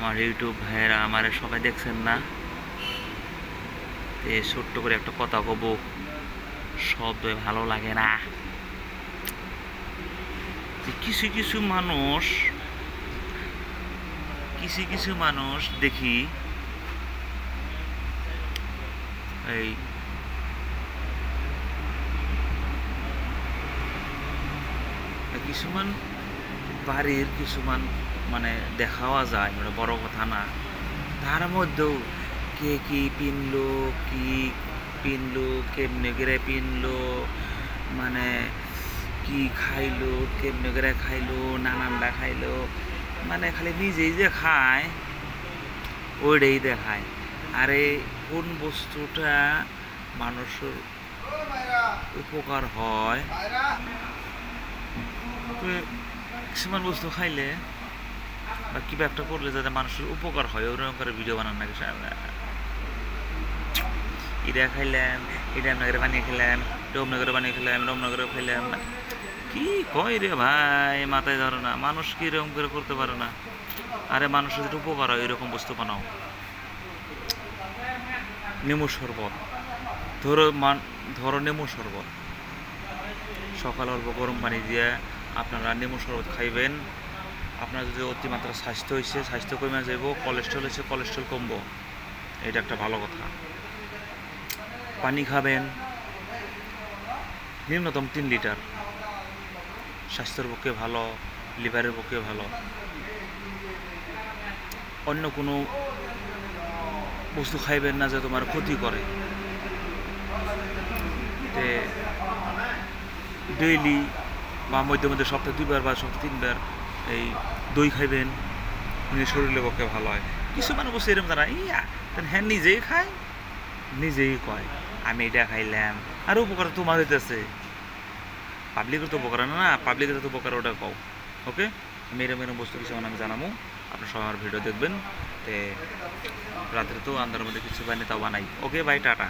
আমার ইউটিউব ভাইয়েরা আমারে সবাই দেখছেন না, তে ছোট্ট করে একটা কথা কব, শব্দ ভালো লাগে না। কিছু কিছু মানুষ দেখি এই কিছুমান বাড়ির কিছুমান মানে দেখাওয়া যায়, মানে বড় কথা না, তার মধ্যেও কে কি পিনলো কেমনে করে পিনলো, মানে কি খাইলো কেমনে করে খাইলো, নানানটা খাইলো, মানে খালি নিজেই যে খায় ওইটাই দেখায়। আরে কোন বস্তুটা মানুষের উপকার হয়, কিছুমান বস্তু খাইলে বা কিবা একটা করলে যাতে মানুষের উপকার হয় ওরকম করে ভিডিও বানান নাকি, এটা খাইলাম, এটা আপনাকে বানিয়ে খেলাম, রমনগরে বানিয়ে খেলাম, রমনগরে খাইলাম, কি কয় রে ভাই, মাথায় ধরো না, মানুষ কি এরকম করে করতে পারে না? আরে মানুষের যেটা উপকার হয় এরকম বস্তু বানাও। নেমু শরবত ধরো নেমু শরবত সকালে অল্প গরম পানি দিয়ে আপনারা নেমু শরবত খাইবেন। আপনার যদি অতিমাত্রা স্বাস্থ্য কমে যাব, কোলেস্ট্রল হয়েছে কোলেস্ট্রল কমবো, এটা একটা ভালো কথা। পানি খাবেন নিম্নতম 3 লিটার, স্বাস্থ্যের পক্ষে ভালো, লিভারের পক্ষে ভালো। অন্য কোনো বস্তু খাইবেন না যে তোমার ক্ষতি করে। তে ডেইলি বা মধ্যে সপ্তাহে 2 বার বা সপ্তাহে 3 বার এই দই খাইবেন, শরীরের পক্ষে ভালো হয়। কিছুমান বস্তু এরকম তারা হ্যাঁ নিজেই খায়, নিজেই কয় আমি এটা খাইলাম, আর উপকার তোমার হইতেছে, পাবলিকের তো উপকার না, পাবলিকের তো উপকার ওটা কও। ওকে, আমি এরকম বস্তু কিছু আমি জানাবো, আপনার সবাই আমার ভিডিও দেখবেন। তে রাত্রে তো আন্ধারের মধ্যে কিছু বানিয়ে তাও বানাই। ওকে, বাই, টাটা।